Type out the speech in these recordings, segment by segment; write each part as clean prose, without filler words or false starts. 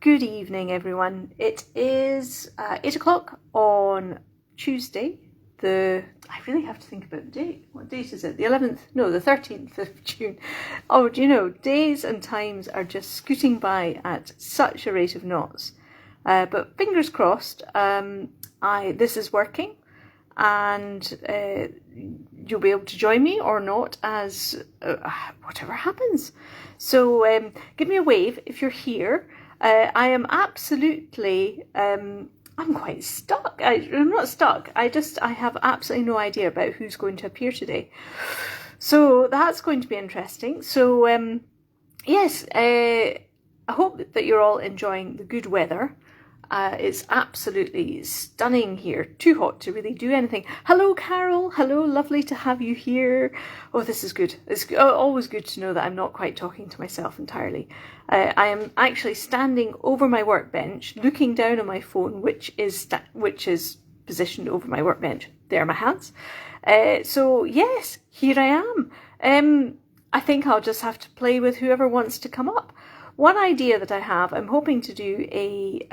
Good evening, everyone. It is 8 o'clock on Tuesday. I really have to think about the date. What date is it? The 11th? No, the 13th of June. Oh, do you know, days and times are just scooting by at such a rate of knots. But fingers crossed, this is working, and you'll be able to join me or not as whatever happens. So give me a wave if you're here. I am absolutely, I'm quite stuck. I'm not stuck. I have absolutely no idea about who's going to appear today. So that's going to be interesting. So yes, I hope that you're all enjoying the good weather. It's absolutely stunning here. Too hot to really do anything. Hello, Carol. Hello, lovely to have you here. Oh, this is good. It's always good to know that I'm not quite talking to myself entirely. I am actually standing over my workbench, looking down on my phone, which is positioned over my workbench. There are my hands. So yes, here I am. I think I'll just have to play with whoever wants to come up. One idea that I have, I'm hoping to do a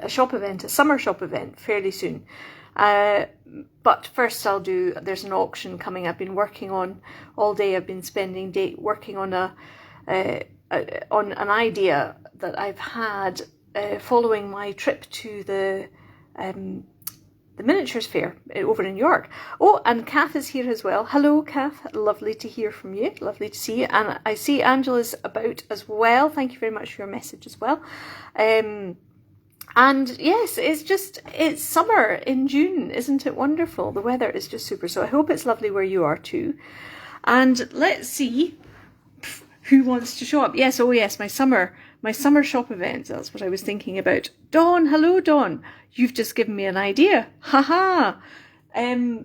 shop event, a summer shop event fairly soon. But first there's an auction coming. I've been working on all day. I've been spending day working on on an idea that I've had following my trip to the Miniatures Fair over in York. Oh, and Kath is here as well. Hello, Kath. Lovely to hear from you. Lovely to see you. And I see Angela's about as well. Thank you very much for your message as well. And yes, it's summer in June. Isn't it wonderful? The weather is just super. So I hope it's lovely where you are too. And let's see who wants to show up. Yes, oh yes, my summer shop event. That's what I was thinking about. Dawn, hello Dawn. You've just given me an idea. Haha. Do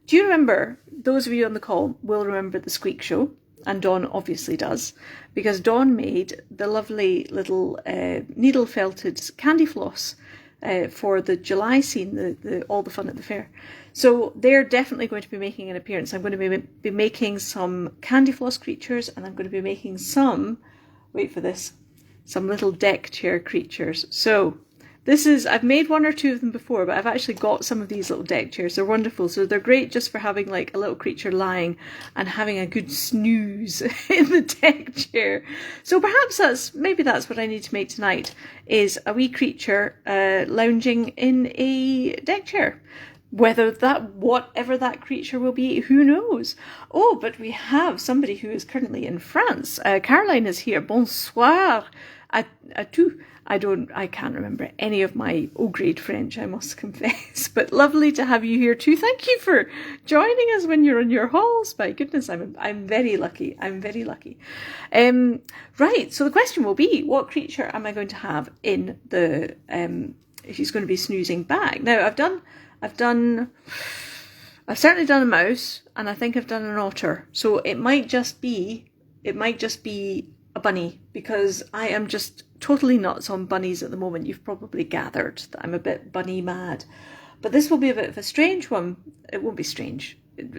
you remember, those of you on the call will remember the Squeak Show, and Dawn obviously does, because Dawn made the lovely little needle felted candy floss for the July scene, the all the fun at the fair. So they're definitely going to be making an appearance. I'm going to be making some candy floss creatures, and I'm going to be making some, wait for this, some little deck chair creatures. So I've made one or two of them before, but I've actually got some of these little deck chairs. They're wonderful. So they're great just for having like a little creature lying and having a good snooze in the deck chair. So perhaps maybe that's what I need to make tonight, is a wee creature lounging in a deck chair. Whatever that creature will be, who knows? Oh, but we have somebody who is currently in France. Caroline is here. Bonsoir à tous. I can't remember any of my grade French, I must confess, but lovely to have you here too. Thank you for joining us when you're on your hauls. My goodness, I'm very lucky. I'm very lucky. Right, so the question will be, what creature am I going to have in the she's going to be snoozing bag? Now I've certainly done a mouse, and I think I've done an otter. So it might just be a bunny, because I am just totally nuts on bunnies at the moment. You've probably gathered that I'm a bit bunny mad. But this will be a bit of a strange one. It won't be strange.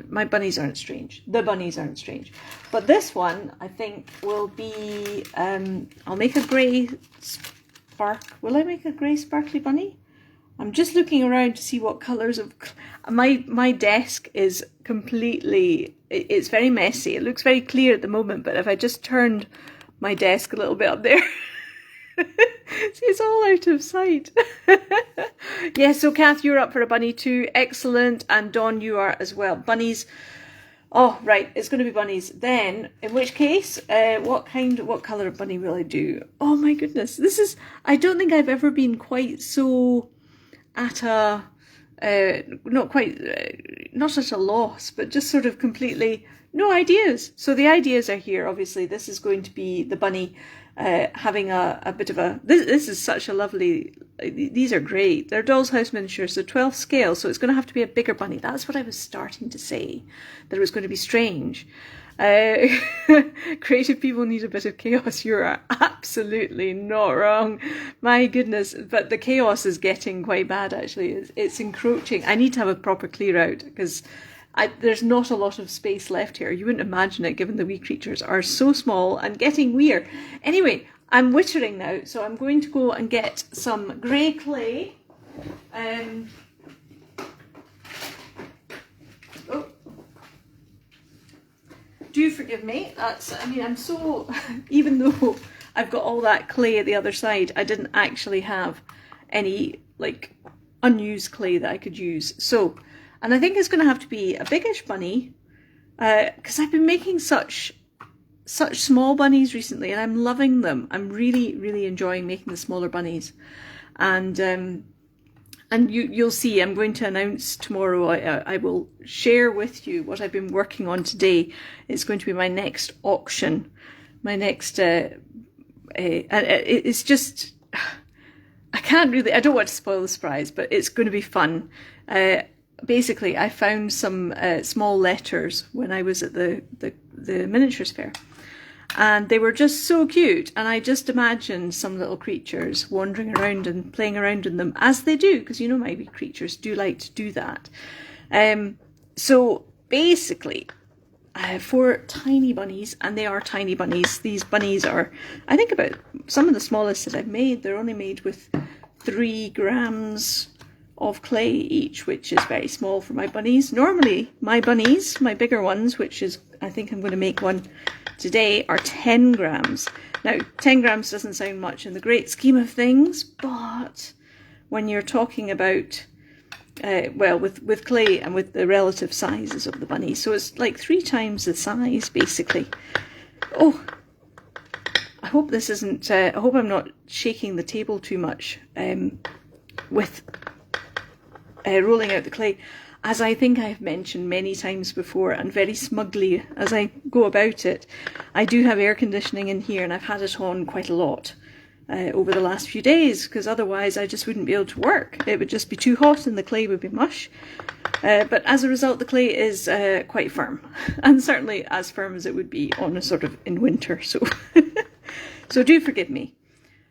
My bunnies aren't strange. The bunnies aren't strange. But this one, I think, will be... I'll make a grey spark... Will I make a grey sparkly bunny? I'm just looking around to see what colours of... My desk is completely... It's very messy. It looks very clear at the moment, but if I just turned my desk a little bit up there... it's all out of sight. Yeah, so Kath, you're up for a bunny too. Excellent. And Dawn, you are as well. Bunnies. Oh, right. It's going to be bunnies. Then, in which case, what colour of bunny will I do? Oh my goodness. I don't think I've ever been quite so at a, not at a loss, but just sort of completely, no ideas. So the ideas are here. Obviously, this is going to be the bunny having a bit of a... This is such a lovely... These are great. They're Doll's House miniatures, so 12th scale, so it's going to have to be a bigger bunny. That's what I was starting to say, that it was going to be strange. Creative people need a bit of chaos. You're absolutely not wrong. My goodness, but the chaos is getting quite bad, actually. It's encroaching. I need to have a proper clear out, because there's not a lot of space left here. You wouldn't imagine it, given the wee creatures are so small and getting weird. Anyway, I'm wittering now, so I'm going to go and get some grey clay. Oh, do forgive me. I'm so, even though I've got all that clay at the other side, I didn't actually have any like unused clay that I could use. So, and I think it's going to have to be a biggish bunny, because I've been making such small bunnies recently, and I'm loving them. I'm really enjoying making the smaller bunnies, and you'll see. I'm going to announce tomorrow. I will share with you what I've been working on today. It's going to be my next auction, my next. It's just. I don't want to spoil the surprise, but it's going to be fun. Basically, I found some small letters when I was at the miniatures fair, and they were just so cute, and I just imagined some little creatures wandering around and playing around in them, as they do, because you know my wee creatures do like to do that. So basically, I have 4 tiny bunnies, and they are tiny bunnies. These bunnies are, I think, about some of the smallest that I've made. They're only made with 3 grams of clay each, which is very small for my bunnies. Normally, my bunnies, my bigger ones, which is, I think I'm going to make one today, are 10 grams. Now, 10 grams doesn't sound much in the great scheme of things, but when you're talking about well, with clay and with the relative sizes of the bunnies. So it's like 3 times the size, basically. Oh, I hope this isn't, I hope I'm not shaking the table too much with rolling out the clay. As I think I've mentioned many times before, and very smugly as I go about it, I do have air conditioning in here, and I've had it on quite a lot over the last few days, because otherwise I just wouldn't be able to work. It would just be too hot and the clay would be mush. But as a result, the clay is quite firm, and certainly as firm as it would be on a sort of in winter. So, so do forgive me.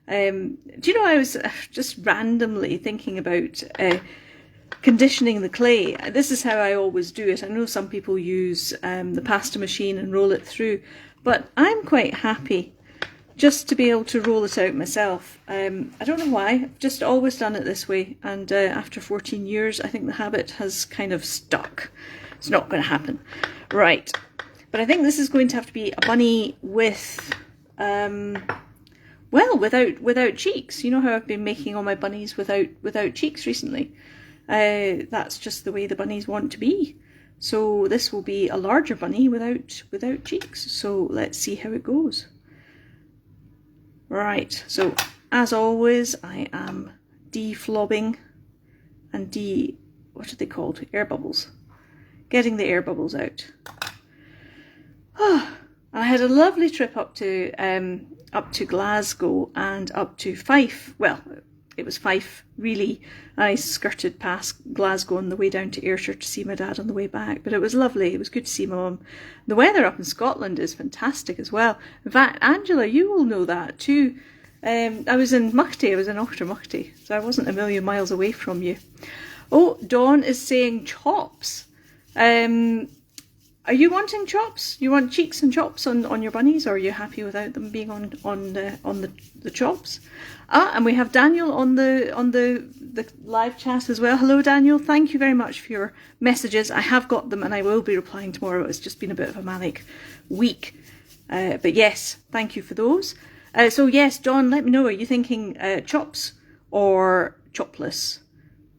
Do you know, I was just randomly thinking about conditioning the clay. This is how I always do it. I know some people use the pasta machine and roll it through, but I'm quite happy just to be able to roll it out myself. I don't know why, I've just always done it this way, and after 14 years I think the habit has kind of stuck. It's not going to happen. Right, but I think this is going to have to be a bunny with, well, without cheeks. You know how I've been making all my bunnies without cheeks recently? That's just the way the bunnies want to be. So this will be a larger bunny without cheeks. So let's see how it goes. Right, so as always, I am deflobbing and what are they called? Air bubbles. Getting the air bubbles out. Oh, I had a lovely trip up to Glasgow and up to Fife. Well, it was Fife, really. I skirted past Glasgow on the way down to Ayrshire to see my dad on the way back, but it was lovely. It was good to see my mum. The weather up in Scotland is fantastic as well. In fact, Angela, you will know that too. I was in Muchty, I was in Auchtermuchty, so I wasn't a million miles away from you. Oh, Dawn is saying chops. Are you wanting chops? You want cheeks and chops on your bunnies, or are you happy without them being on the chops? Ah, and we have Daniel on the live chat as well. Hello, Daniel. Thank you very much for your messages. I have got them, and I will be replying tomorrow. It's just been a bit of a manic week, but yes, thank you for those. So yes, Dawn, let me know. Are you thinking chops or chopless?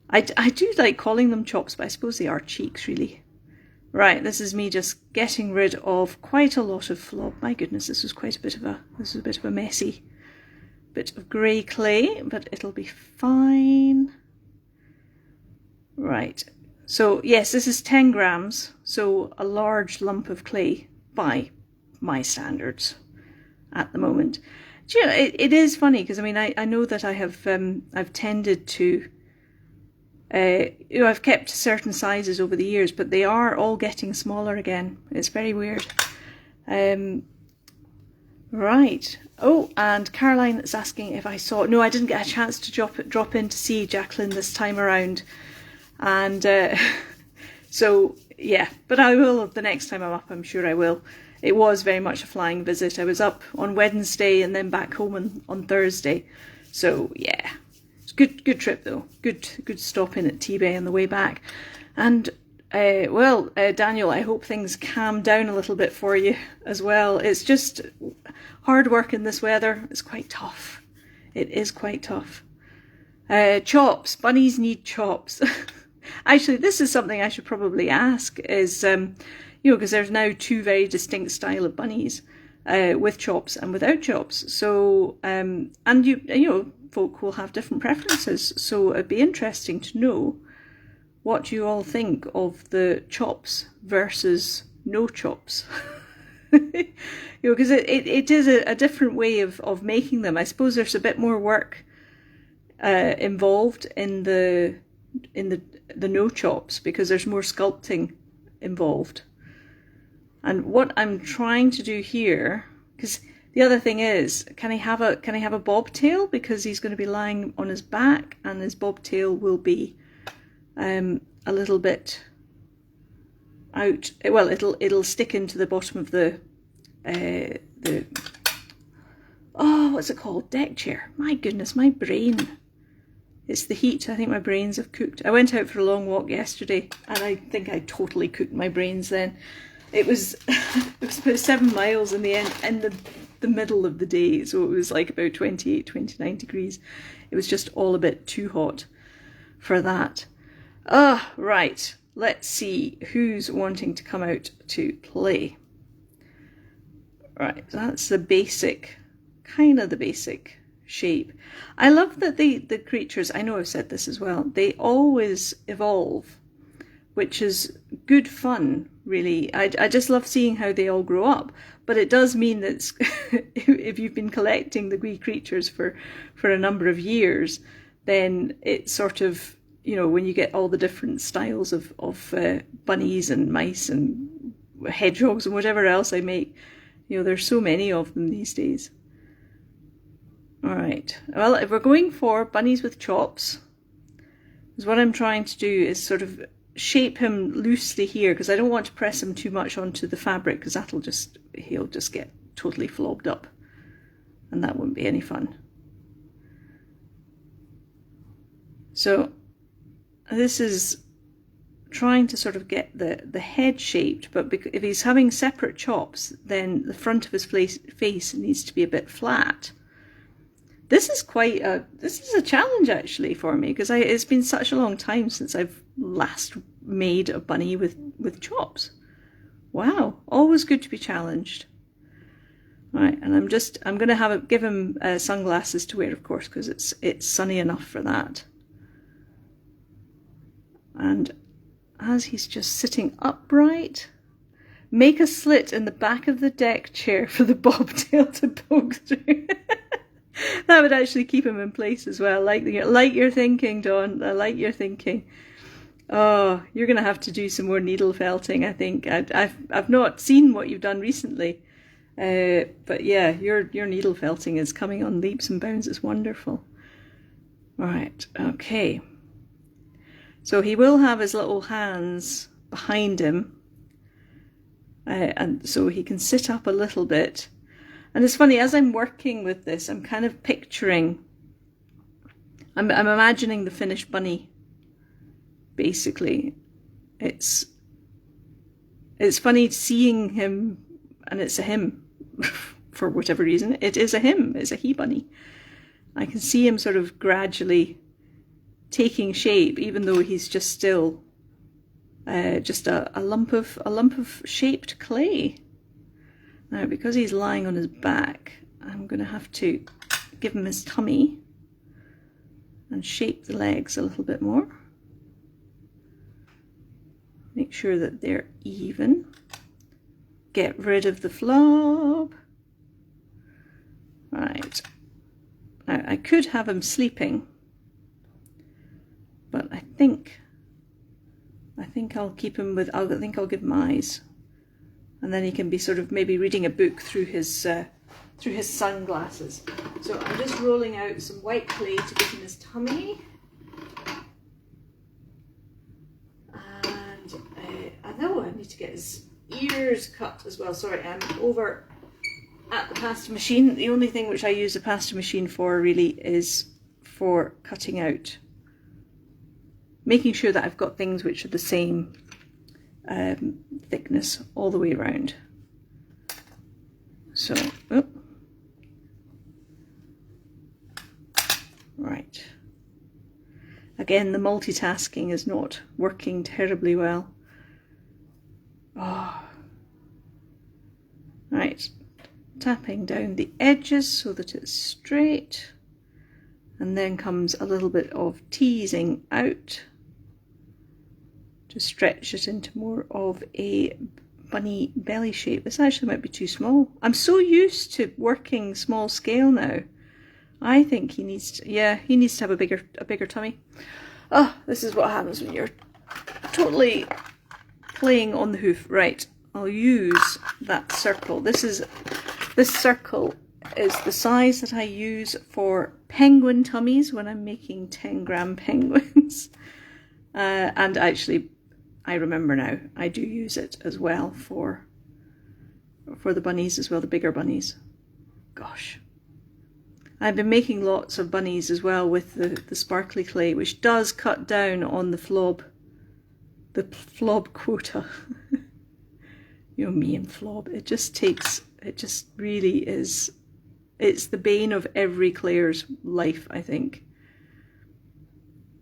I do like calling them chops, but I suppose they are cheeks, really. Right, this is me just getting rid of quite a lot of flob. My goodness, this was a bit of a messy bit of grey clay, but it'll be fine. Right, so yes, this is 10 grams, so a large lump of clay by my standards at the moment. Do you know, it is funny, because I mean, I know that I have I've tended to you know, I've kept certain sizes over the years, but they are all getting smaller again. It's very weird. Right. Oh, and Caroline is asking if I saw... No, I didn't get a chance to drop in to see Jacqueline this time around. And so, yeah. But I will the next time I'm up, I'm sure I will. it was very much a flying visit. I was up on Wednesday and then back home on Thursday. So yeah, it's good trip though. Good stop in at T-Bay on the way back. And Daniel, I hope things calm down a little bit for you as well. It's just hard work in this weather. It's quite tough. It is quite tough. Chops. Bunnies need chops. Actually, this is something I should probably ask is, because there's now two very distinct style of bunnies, with chops and without chops. So, and folk will have different preferences. So it'd be interesting to know what you all think of the chops versus no chops. Because it is a different way of making them. I suppose there's a bit more work involved in the no chops because there's more sculpting involved. And what I'm trying to do here, because the other thing is, can he have a bobtail, because he's going to be lying on his back and his bobtail will be a little bit out. Well, it'll stick into the bottom of the what's it called? Deck chair. My goodness, my brain. It's the heat. I think my brains have cooked. I went out for a long walk yesterday and I think I totally cooked my brains then. It was about 7 miles in the end, in the middle of the day, so it was like about 28, 29 degrees. It was just all a bit too hot for that. Right. Let's see who's wanting to come out to play. Right, that's the basic, kind of the basic shape. I love that the creatures, I know I've said this as well, they always evolve, which is good fun, really. I just love seeing how they all grow up. But it does mean that if you've been collecting the wee creatures for a number of years, then it's sort of, when you get all the different styles of bunnies and mice and hedgehogs and whatever else I make, there's so many of them these days. All right. Well, if we're going for bunnies with chops, is what I'm trying to do is sort of shape him loosely here, because I don't want to press him too much onto the fabric, because he'll just get totally flobbed up, and that wouldn't be any fun. So this is trying to sort of get the head shaped, but if he's having separate chops, then the front of his face needs to be a bit flat. This is a challenge actually for me, because it's been such a long time since I've last made a bunny with chops. Wow, always good to be challenged. All right, and I'm going to give him sunglasses to wear, of course, because it's sunny enough for that. And as he's just sitting upright, make a slit in the back of the deck chair for the bobtail to poke through. That would actually keep him in place as well. Like your thinking, Dawn. I like your thinking. Oh, you're going to have to do some more needle felting, I think. I've not seen what you've done recently, but yeah, your needle felting is coming on leaps and bounds. It's wonderful. All right, okay. So he will have his little hands behind him, and so he can sit up a little bit. And it's funny, as I'm working with this, I'm kind of picturing, I'm imagining the finished bunny, basically. It's funny seeing him, and it's a him, for whatever reason. It is a him, it's a he bunny. I can see him sort of gradually taking shape, even though he's just still just a lump of shaped clay. Now, because he's lying on his back, I'm going to have to give him his tummy and shape the legs a little bit more. Make sure that they're even. Get rid of the flob. Right. Now, I could have him sleeping, but I think I'll keep him with, I think I'll give him eyes. And then he can be sort of maybe reading a book through his sunglasses. So I'm just rolling out some white clay to give him his tummy. And I know I need to get his ears cut as well. Sorry, I'm over at the pasta machine. The only thing which I use the pasta machine for really is for cutting out, making sure that I've got things which are the same thickness all the way around. So, oh. Right. Again, the multitasking is not working terribly well. Oh. Right, tapping down the edges so that it's straight, and then comes a little bit of teasing out to stretch it into more of a bunny belly shape. This actually might be too small. I'm so used to working small scale now. I think he needs to, yeah, he needs to have a bigger tummy. Oh, this is what happens when you're totally playing on the hoof. Right, I'll use that circle. This circle is the size that I use for penguin tummies when I'm making 10-gram penguins. And actually, I remember now, I do use it as well for the bunnies as well, the bigger bunnies. Gosh. I've been making lots of bunnies as well with the sparkly clay, which does cut down on the flob quota. You know, me and flob. It just really is, it's the bane of every clayer's life, I think.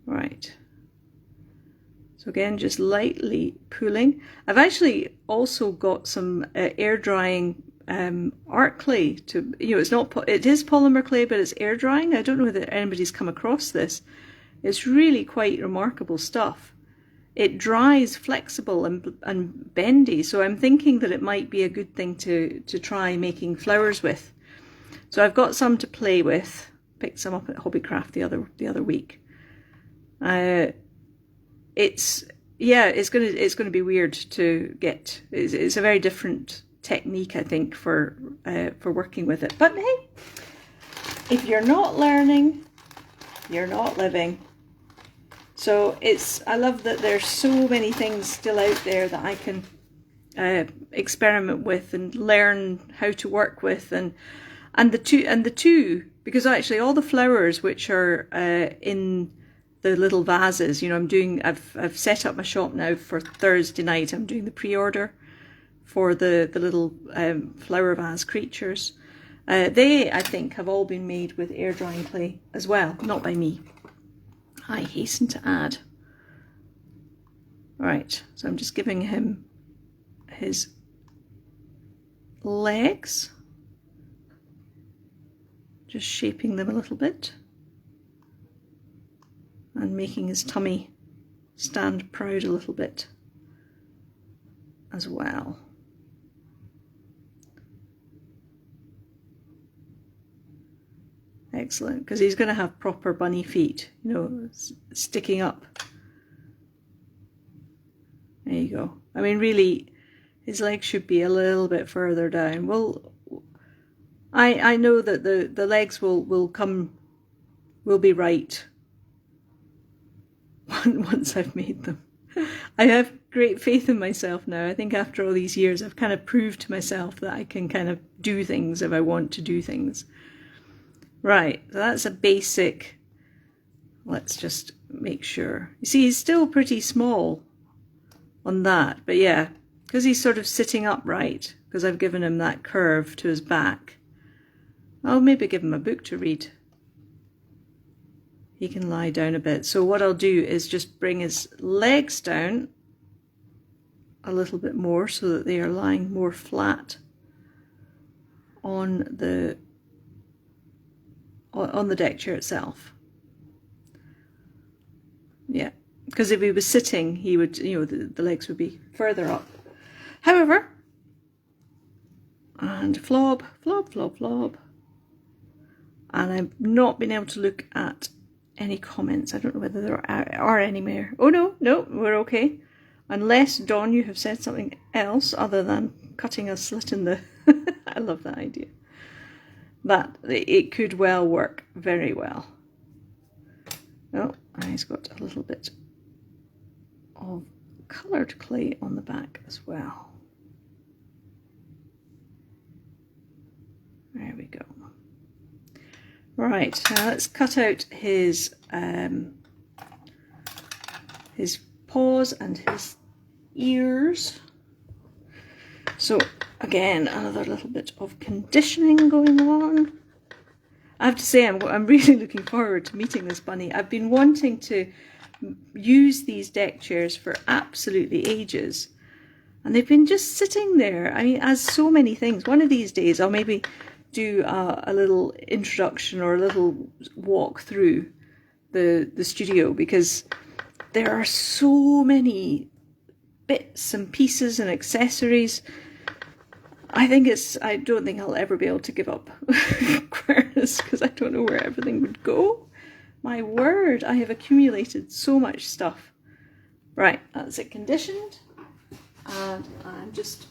Right. So again, just lightly pulling. I've actually also got some air drying art clay to, you know, it is polymer clay, but it's air drying. I don't know whether anybody's come across this. It's really quite remarkable stuff. It dries flexible and bendy, so I'm thinking that it might be a good thing to try making flowers with. So I've got some to play with. Picked some up at Hobbycraft the other week. It's gonna be weird to get. It's a very different technique, I think, for working with it. But hey, if you're not learning, you're not living. So I love that there's so many things still out there that I can experiment with and learn how to work with, and the two because actually all the flowers which are in the little vases, you know, I've set up my shop now for Thursday night. I'm doing the pre-order for the little flower vase creatures. They, I think, have all been made with air drying clay as well, not by me, I hasten to add. Right, so I'm just giving him his legs, just shaping them a little bit and making his tummy stand proud a little bit as well. Excellent, because he's going to have proper bunny feet, you know, sticking up. There you go. I mean, really, his legs should be a little bit further down. Well, I know that the legs will be right once I've made them. I have great faith in myself now. I think after all these years, I've kind of proved to myself that I can kind of do things if I want to do things. Right, so that's a basic. Let's just make sure. You see, he's still pretty small on that, but yeah, because he's sort of sitting upright, because I've given him that curve to his back. I'll maybe give him a book to read. He can lie down a bit. So what I'll do is just bring his legs down a little bit more so that they are lying more flat on the deck chair itself. Yeah, because if he was sitting, he would, you know, the legs would be further up. However, and flob, flob, flob, flob. And I've not been able to look at any comments. I don't know whether there are any more. Oh no, we're okay. Unless, Dawn, you have said something else other than cutting a slit in the... I love that idea. That it could well work very well. Oh, he's got a little bit of coloured clay on the back as well. There we go. Right, now let's cut out his paws and his ears. So again, another little bit of conditioning going on. I have to say, I'm really looking forward to meeting this bunny. I've been wanting to use these deck chairs for absolutely ages, and they've been just sitting there. I mean, as so many things. One of these days I'll maybe do a little introduction or a little walk through the studio, because there are so many bits and pieces and accessories. I don't think I'll ever be able to give up Aquarius, because I don't know where everything would go. My word, I have accumulated so much stuff. Right, that's it conditioned. And I'm just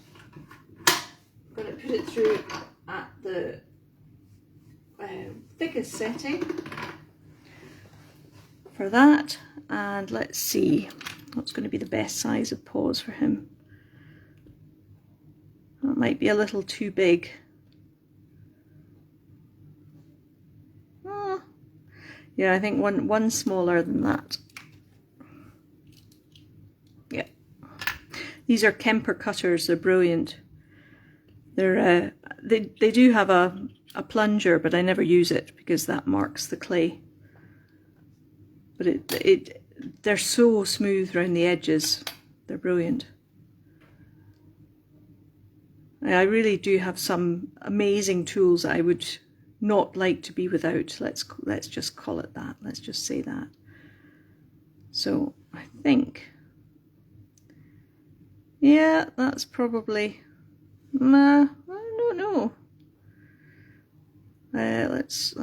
going to put it through at the thickest setting for that. And let's see what's going to be the best size of paws for him. That might be a little too big. Yeah, I think one smaller than that. Yeah. These are Kemper cutters. They're brilliant. They're they do have a plunger, but I never use it because that marks the clay. But they're so smooth around the edges. They're brilliant. I really do have some amazing tools that I would not like to be without. Let's just call it that. Let's just say that. So I think, yeah, that's probably, I don't know. Let's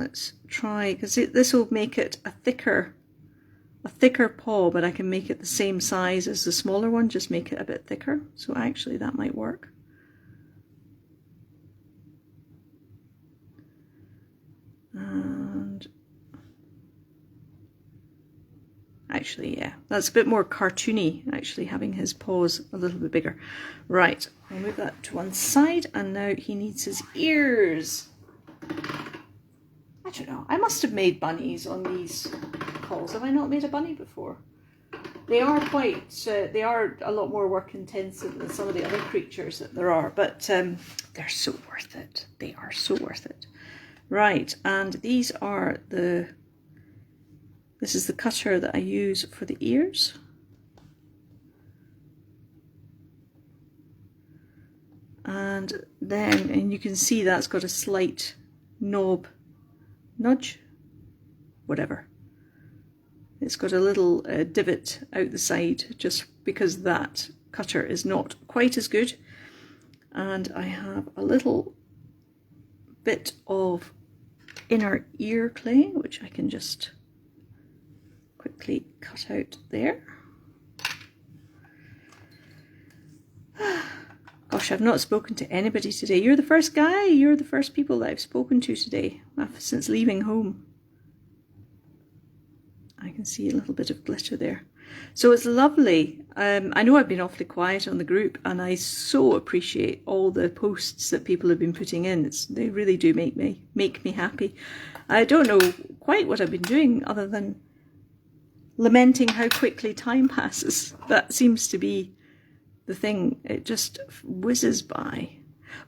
try, because this will make it a thicker paw, but I can make it the same size as the smaller one, just make it a bit thicker. So actually that might work. And actually, yeah, that's a bit more cartoony, actually, having his paws a little bit bigger. Right, I'll move that to one side, and now he needs his ears. I don't know, I must have made bunnies on these calls. Have I not made a bunny before? They are they are a lot more work intensive than some of the other creatures that there are, but they're so worth it. They are so worth it. Right, and this is the cutter that I use for the ears. And you can see that's got a slight nudge, whatever. It's got a little divot out the side, just because that cutter is not quite as good. And I have a little bit of inner ear clay, which I can just quickly cut out there. Gosh, I've not spoken to anybody today. You're the first guy, you're the first people that I've spoken to today since leaving home. I can see a little bit of glitter there. So it's lovely. I know I've been awfully quiet on the group, and I so appreciate all the posts that people have been putting in. They really do make me happy. I don't know quite what I've been doing other than lamenting how quickly time passes. That seems to be the thing. It just whizzes by.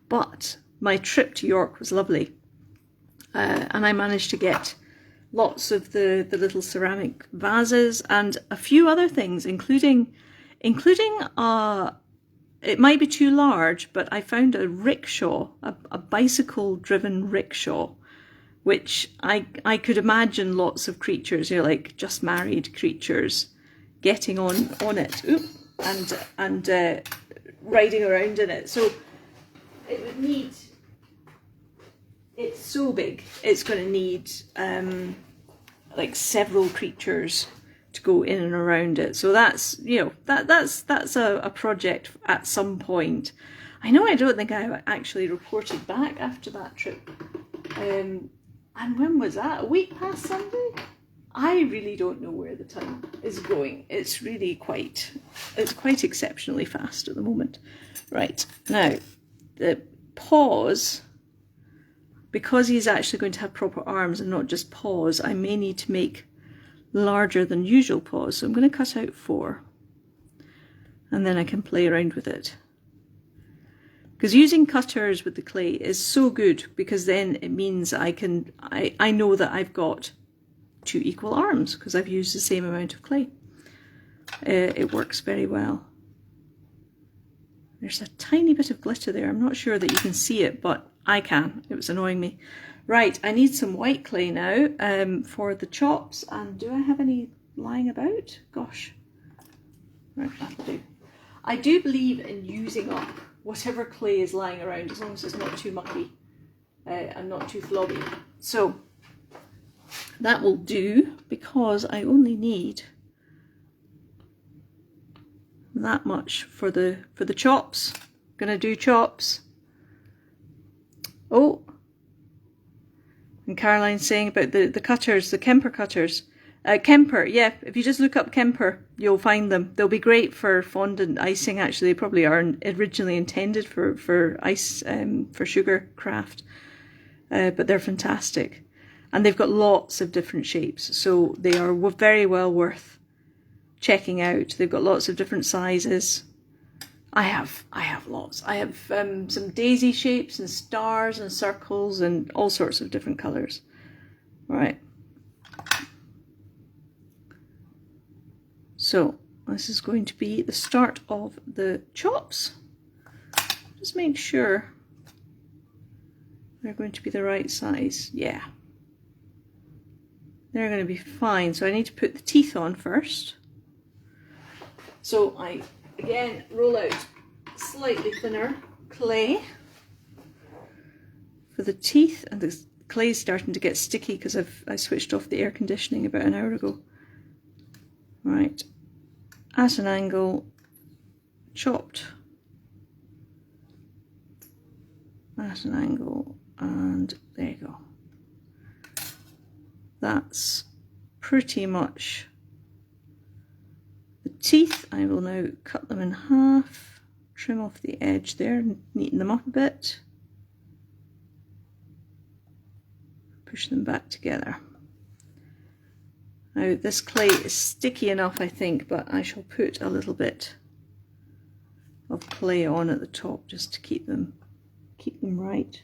But my trip to York was lovely, and I managed to get lots of the little ceramic vases and a few other things, including it might be too large, but I found a rickshaw, a bicycle driven rickshaw, which I could imagine lots of creatures, like just married creatures, getting on it, and riding around in it. So it would need, it's so big, it's going to need like several creatures to go in and around it. So that's, that's a project at some point. I don't think I actually reported back after that trip. And when was that? A week past Sunday? I really don't know where the time is going. It's really quite exceptionally fast at the moment. Right, now the paws because he's actually going to have proper arms and not just paws, I may need to make larger than usual paws. So I'm going to cut out 4. And then I can play around with it. Because using cutters with the clay is so good, because then it means I know that I've got 2 equal arms because I've used the same amount of clay. It works very well. There's a tiny bit of glitter there. I'm not sure that you can see it, but I can. It was annoying me. Right, I need some white clay now for the chops. And do I have any lying about? Gosh. Right, that'll do. I do believe in using up whatever clay is lying around, as long as it's not too mucky and not too flobby. So that will do, because I only need that much for the chops. Gonna do chops. Oh, and Caroline's saying about the cutters, the Kemper cutters. Kemper, yeah, if you just look up Kemper, you'll find them. They'll be great for fondant icing, actually. They probably are originally intended for ice, for sugar craft, but they're fantastic. And they've got lots of different shapes, so they are very well worth checking out. They've got lots of different sizes. I have lots. I have some daisy shapes and stars and circles and all sorts of different colours. Right. So this is going to be the start of the chops. Just make sure they're going to be the right size. Yeah. They're going to be fine. So I need to put the teeth on first. So I, again, roll out slightly thinner clay for the teeth. And the clay is starting to get sticky because I switched off the air conditioning about an hour ago. Right. At an angle, chopped at an angle, and there you go. That's pretty much the teeth. I will now cut them in half, trim off the edge there and neaten them up a bit, push them back together. Now this clay is sticky enough, I think, but I shall put a little bit of clay on at the top just to keep them right.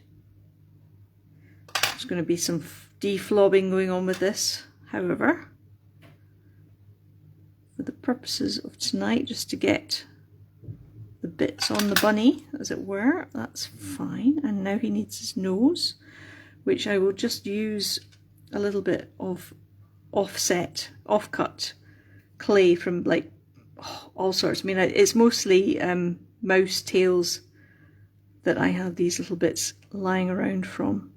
There's going to be some deflobbing going on with this, however, for the purposes of tonight, just to get the bits on the bunny, as it were, that's fine. And now he needs his nose, which I will just use a little bit of offcut clay from like all sorts. I mean, it's mostly mouse tails that I have these little bits lying around from.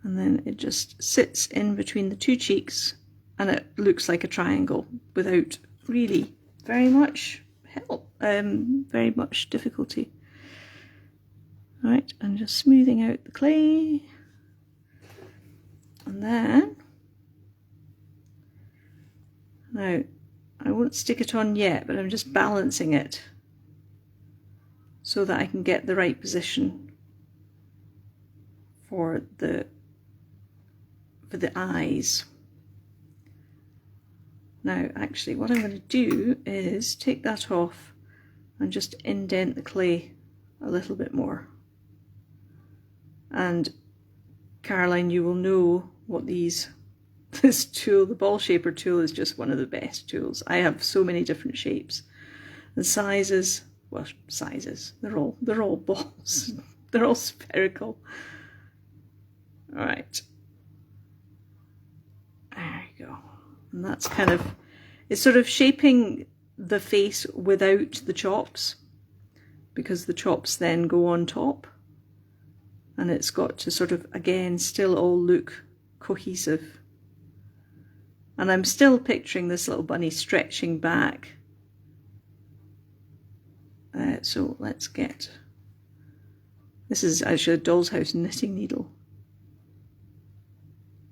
And then it just sits in between the 2 cheeks and it looks like a triangle without really very much help, very much difficulty. All right, and just smoothing out the clay. And then, now I won't stick it on yet, but I'm just balancing it so that I can get the right position for the eyes. Now actually what I'm going to do is take that off and just indent the clay a little bit more. And Caroline, you will know what this tool, the ball shaper tool, is just one of the best tools. I have so many different shapes and sizes. Well, sizes, they're all balls. They're all spherical. All right, there you go. And that's kind of, it's sort of shaping the face without the chops, because the chops then go on top. And it's got to sort of, again, still all look cohesive. And I'm still picturing this little bunny stretching back. So let's get, this is actually a doll's house knitting needle.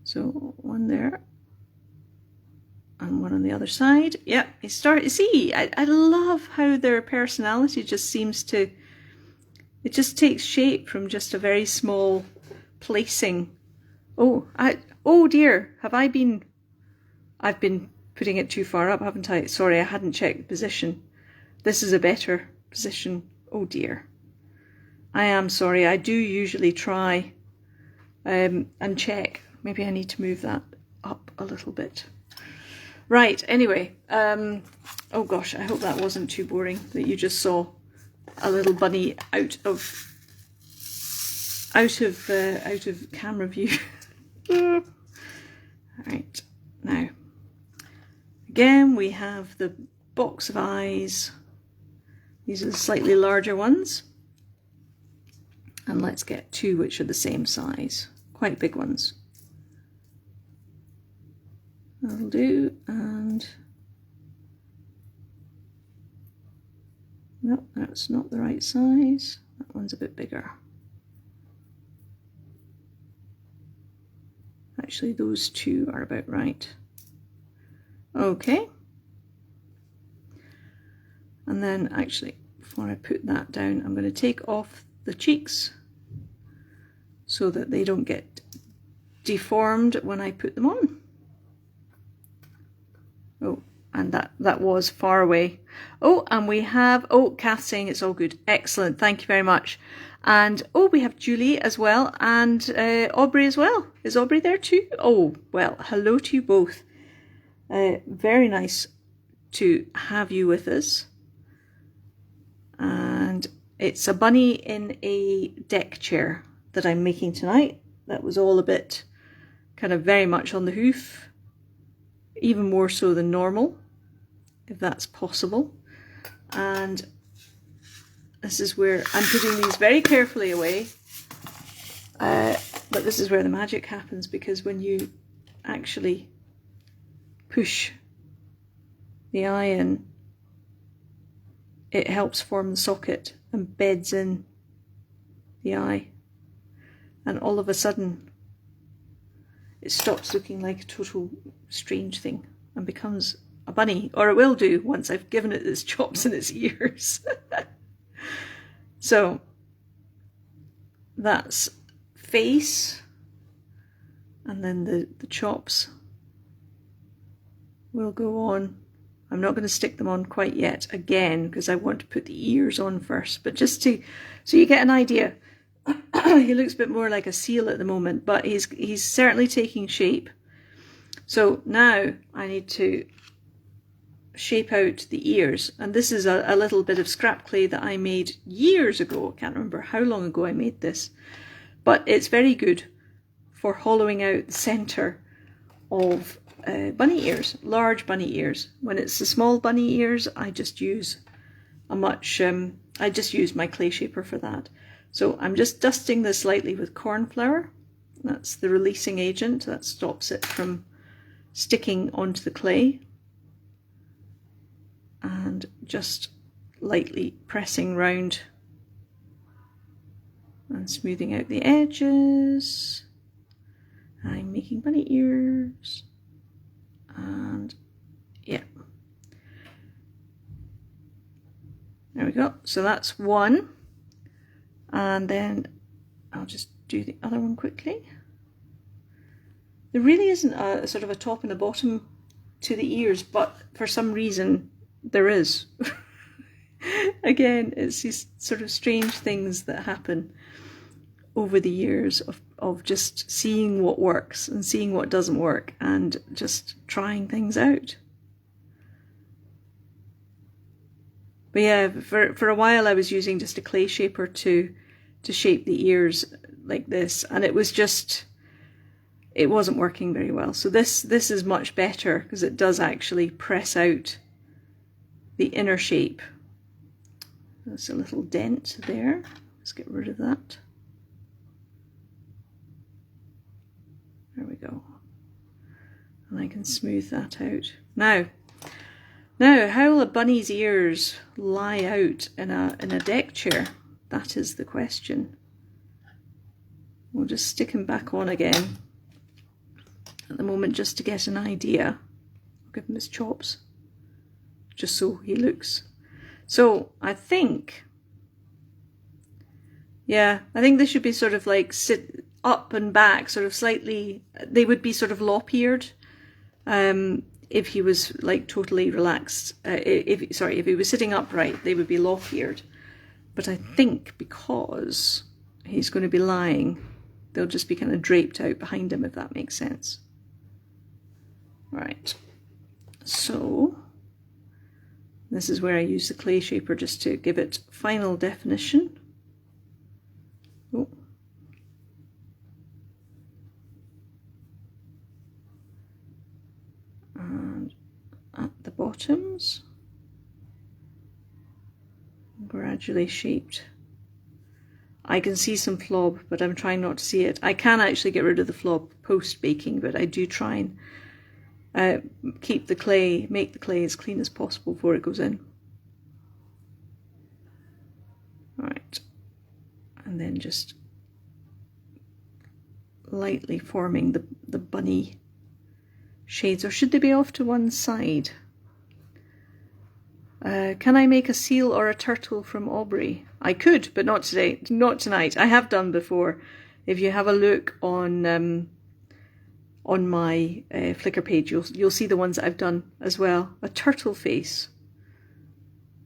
So one there. And one on the other side. Yep, you see, I love how their personality just seems to, It just takes shape from just a very small placing. Oh dear, I've been putting it too far up, haven't I? Sorry, I hadn't checked the position. This is a better position. Oh dear. I am sorry, I do usually try and check. Maybe I need to move that up a little bit. Right, anyway, oh gosh, I hope that wasn't too boring, that you just saw a little bunny out of camera view. Right, now, again we have the box of eyes. These are the slightly larger ones. And let's get two which are the same size, quite big ones. That'll do, and no, that's not the right size. That one's a bit bigger. Actually, those two are about right. Okay. And then actually, before I put that down, I'm going to take off the cheeks so that they don't get deformed when I put them on. Oh, and that was far away. Oh, and we have, oh, Kath saying it's all good. Excellent, thank you very much. And oh, we have Julie as well, and Aubrey as well. Is Aubrey there too? Oh, well, hello to you both. Very nice to have you with us. And it's a bunny in a deck chair that I'm making tonight. That was all a bit kind of very much on the hoof, even more so than normal, if that's possible. And this is where I'm putting these very carefully away. But this is where the magic happens, because when you actually push the eye in, it helps form the socket and beds in the eye. And all of a sudden, it stops looking like a total strange thing and becomes a bunny, or it will do once I've given it its chops and its ears. So that's face, and then the chops will go on. I'm not going to stick them on quite yet, again, because I want to put the ears on first, but just to, so you get an idea. He looks a bit more like a seal at the moment, but he's certainly taking shape. So now I need to shape out the ears, and this is a little bit of scrap clay that I made years ago. I can't remember how long ago I made this, but it's very good for hollowing out the centre of bunny ears, large bunny ears. When it's the small bunny ears, I just use I just use my clay shaper for that. So I'm just dusting this lightly with corn flour. That's the releasing agent that stops it from sticking onto the clay. And just lightly pressing round and smoothing out the edges. I'm making bunny ears. And yeah, there we go. So that's one, and then I'll just do the other one quickly. There really isn't a sort of a top and a bottom to the ears, but for some reason there is. Again, it's these sort of strange things that happen over the years of just seeing what works and seeing what doesn't work and just trying things out. But yeah, for a while I was using just a clay shaper to shape the ears like this, and it wasn't working very well. So this is much better, because it does actually press out the inner shape. There's a little dent there. Let's get rid of that. There we go. And I can smooth that out. Now, how will a bunny's ears lie out in a deck chair? That is the question. We'll just stick him back on again at the moment, just to get an idea. I'll give him his chops, just so he looks. So I think Yeah, I think they should be sort of like sit up and back, sort of slightly, they would be sort of lop-eared. If he was like totally relaxed, if he was sitting upright, they would be lop-eared. But I think because he's going to be lying, they'll just be kind of draped out behind him, if that makes sense. Right, so this is where I use the clay shaper just to give it final definition. Oh. And at the bottoms, gradually shaped. I can see some flob, but I'm trying not to see it. I can actually get rid of the flob post-baking, but I do try and make the clay as clean as possible before it goes in. Right, and then just lightly forming the bunny shades, or should they be off to one side? Can I make a seal or a turtle from Aubrey? I could, but not today, not tonight. I have done before. If you have a look on my Flickr page, you'll see the ones that I've done as well. A turtle face.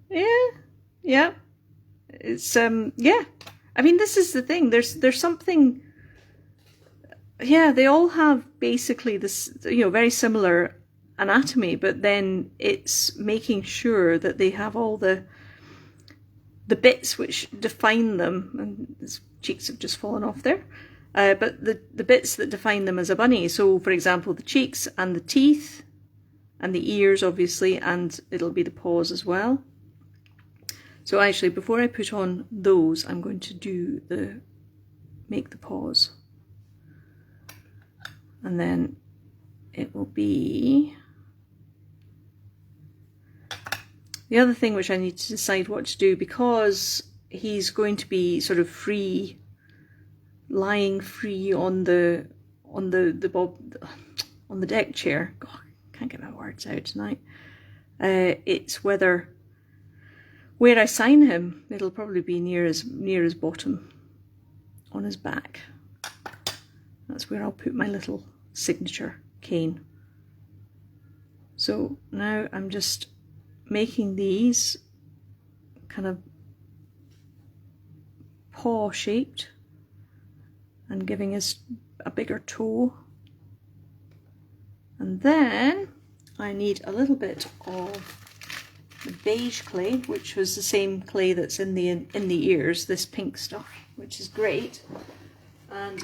Yeah. It's yeah. I mean, this is the thing. There's something. Yeah, they all have basically this, very similar anatomy, but then it's making sure that they have all the bits which define them, and his cheeks have just fallen off there, but the bits that define them as a bunny. So for example, the cheeks and the teeth and the ears, obviously, and it'll be the paws as well. So actually, before I put on those, I'm going to make the paws, and then it will be the other thing which I need to decide what to do, because he's going to be sort of lying free on the deck chair. God, I can't get my words out tonight. It's where I sign him. It'll probably be near his bottom, on his back. That's where I'll put my little signature cane. So now I'm just making these kind of paw shaped and giving us a bigger toe. And then I need a little bit of the beige clay, which was the same clay that's in the ears, this pink stuff, which is great. And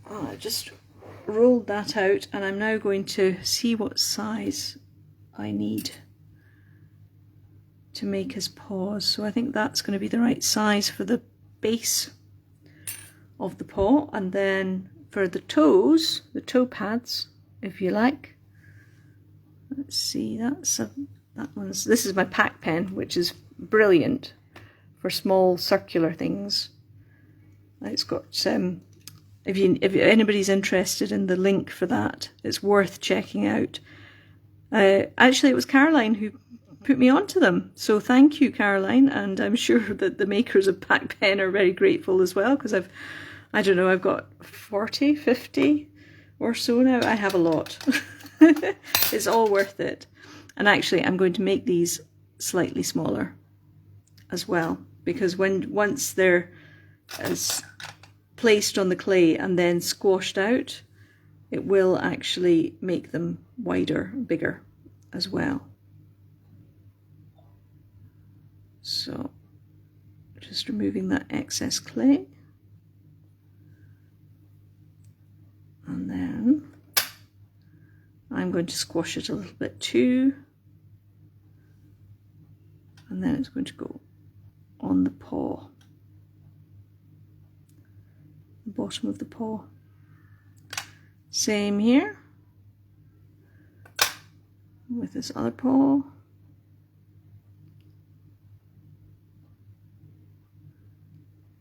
I just rolled that out, and I'm now going to see what size I need to make his paws. So I think that's going to be the right size for the base of the paw. And then for the toes, the toe pads, if you like, let's see, this is my pack pen, which is brilliant for small circular things. It's got if anybody's interested in the link for that, it's worth checking out. Actually, it was Caroline who put me onto them, so thank you, Caroline, and I'm sure that the makers of Pack Pen are very grateful as well, because I've got 40, 50 or so now. I have a lot. It's all worth it. And actually, I'm going to make these slightly smaller as well, because once they're placed on the clay and then squashed out, it will actually make them wider, bigger as well. So just removing that excess clay, and then I'm going to squash it a little bit too, and then it's going to go on the paw, the bottom of the paw. Same here with this other paw.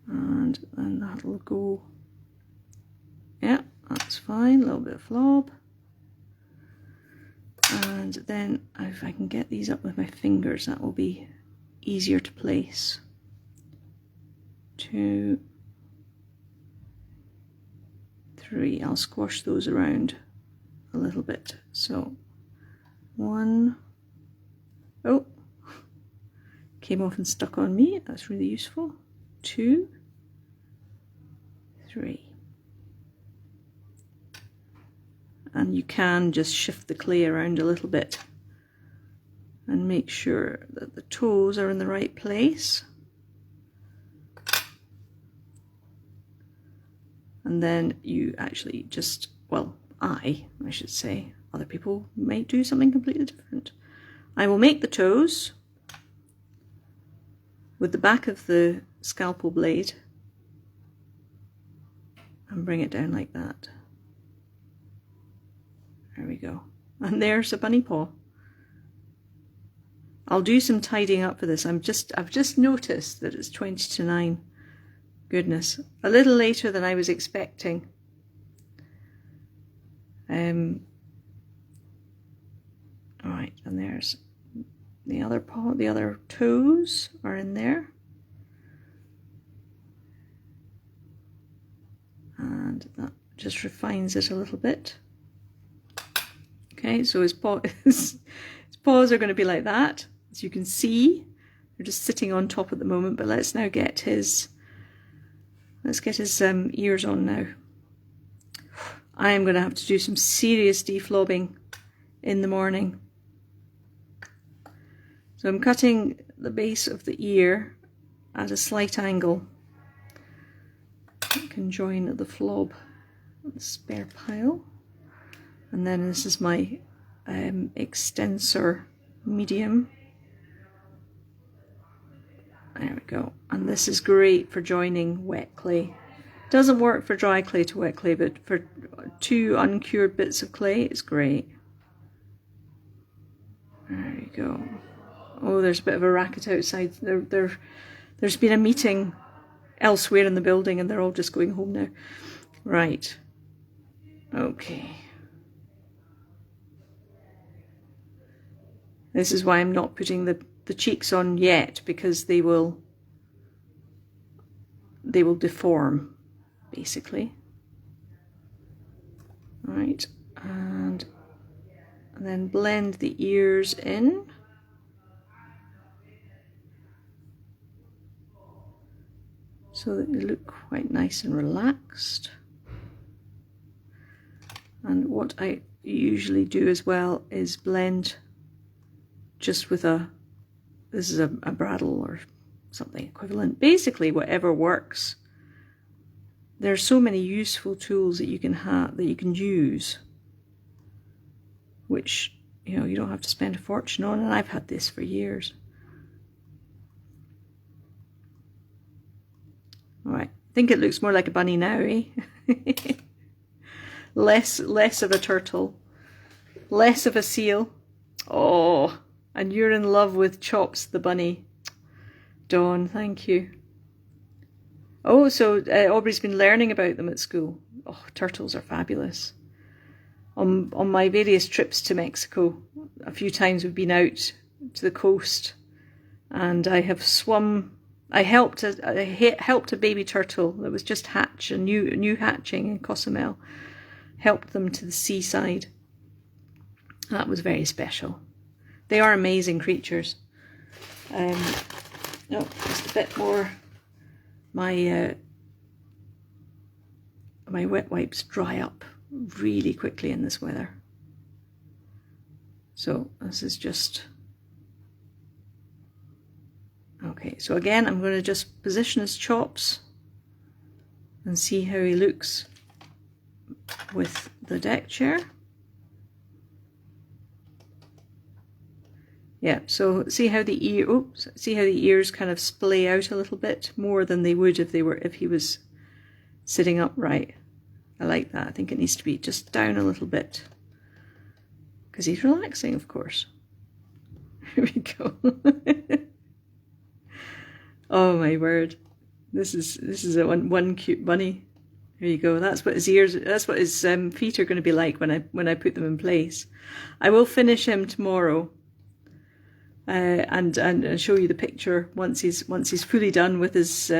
And then that'll go, yeah, that's fine, a little bit of flob. And then if I can get these up with my fingers, that will be easier to place. 2, 3. I'll squash those around a little bit. So 1. Oh, came off and stuck on me. That's really useful. 2, 3. And you can just shift the clay around a little bit and make sure that the toes are in the right place. And then you actually just, well, I should say, other people might do something completely different. I will make the toes with the back of the scalpel blade and bring it down like that. There we go. And there's a bunny paw. I'll do some tidying up for this. I've just noticed that it's 20 to 9. Goodness, a little later than I was expecting. All right, and there's the other paw. The other toes are in there, and that just refines it a little bit. Okay, so his paws are going to be like that. As you can see, they're just sitting on top at the moment. But let's now get his. Let's get his ears on now. I am going to have to do some serious deflobbing in the morning. So I'm cutting the base of the ear at a slight angle. I can join the flob on the spare pile. And then this is my extensor medium. There we go. And this is great for joining wet clay. Doesn't work for dry clay to wet clay, but for 2 uncured bits of clay, it's great. There we go. Oh, there's a bit of a racket outside. There's been a meeting elsewhere in the building and they're all just going home now. Right. Okay. This is why I'm not putting the cheeks on yet, because they will deform, basically. All right, and then blend the ears in. So that they look quite nice and relaxed. And what I usually do as well is blend just with this is a bradawl or something equivalent. Basically, whatever works. There are so many useful tools that you can have, that you can use, which, you know, you don't have to spend a fortune on, and I've had this for years. All right, I think it looks more like a bunny now, eh? less of a turtle, less of a seal. Oh, and you're in love with Chops the bunny. Dawn, thank you. Oh, so Aubrey's been learning about them at school. Oh, turtles are fabulous. On my various trips to Mexico, a few times we've been out to the coast, and I have swum. I helped a baby turtle that was just new hatching in Cozumel. Helped them to the seaside. That was very special. They are amazing creatures. No, just a bit more. My wet wipes dry up really quickly in this weather. So this is just... Okay, so again, I'm going to just position his chops and see how he looks with the deck chair. Yeah, so see how the ears kind of splay out a little bit more than they would if he was sitting upright. I like that. I think it needs to be just down a little bit because he's relaxing, of course. Here we go. Oh my word! This is a one cute bunny. There you go. That's what his ears. That's what his feet are going to be like when I put them in place. I will finish him tomorrow. and show you the picture once he's fully done with his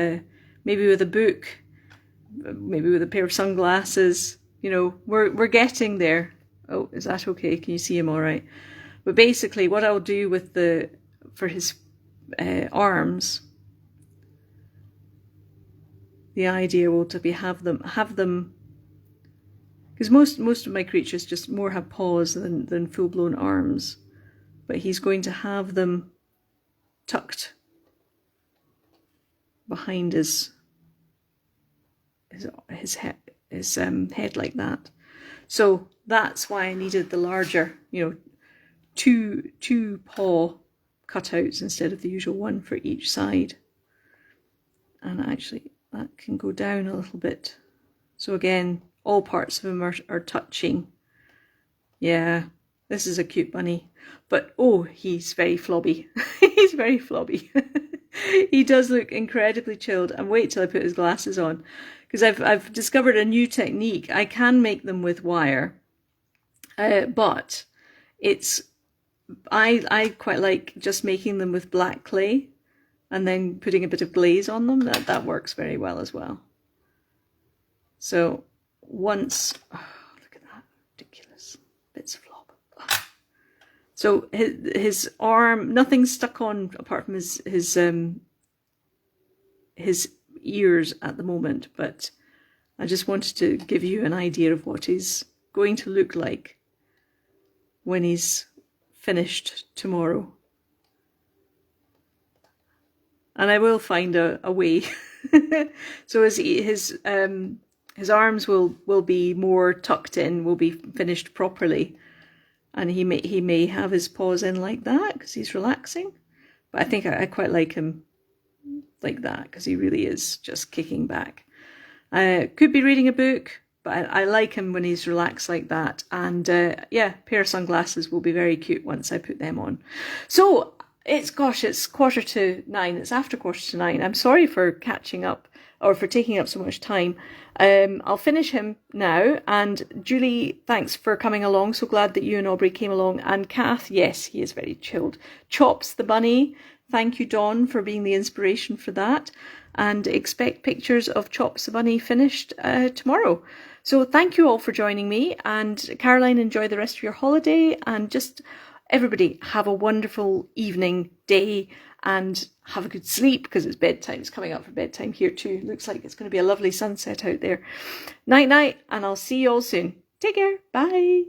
maybe with a book, maybe with a pair of sunglasses. You know, we're getting there. Oh, is that okay? Can you see him all right? But basically, what I'll do with for his arms, the idea will to be have them, because most of my creatures just more have paws than full blown arms, but he's going to have them tucked behind his head like that. So that's why I needed the larger, you know, two paw cutouts instead of the usual one for each side. And actually that can go down a little bit. So again, all parts of him are touching. Yeah, this is a cute bunny. But oh, he's very flobby. He's very flobby. He does look incredibly chilled. And wait till I put his glasses on, because I've discovered a new technique. I can make them with wire, but I quite like just making them with black clay and then putting a bit of glaze on them. That works very well as well. So once, oh, look at that, ridiculous bits of flob. Oh. So his arm, nothing's stuck on apart from his ears at the moment, but I just wanted to give you an idea of what he's going to look like when he's finished tomorrow. And I will find a way. So his arms will be more tucked in, will be finished properly, and he may have his paws in like that because he's relaxing. But I think I quite like him like that because he really is just kicking back. Could be reading a book, but I like him when he's relaxed like that. And yeah, a pair of sunglasses will be very cute once I put them on. So it's 9:15. It's after 9:15. I'm sorry for catching up or for taking up so much time. I'll finish him now. And Julie, thanks for coming along. So glad that you and Aubrey came along. And Kath, yes, he is very chilled. Chops the bunny. Thank you, Dawn, for being the inspiration for that. And expect pictures of Chops the bunny finished tomorrow. So thank you all for joining me. And Caroline, enjoy the rest of your holiday. And just everybody have a wonderful evening, day, and have a good sleep because it's bedtime. It's coming up for bedtime here too. Looks like it's going to be a lovely sunset out there. Night, night, and I'll see you all soon. Take care. Bye.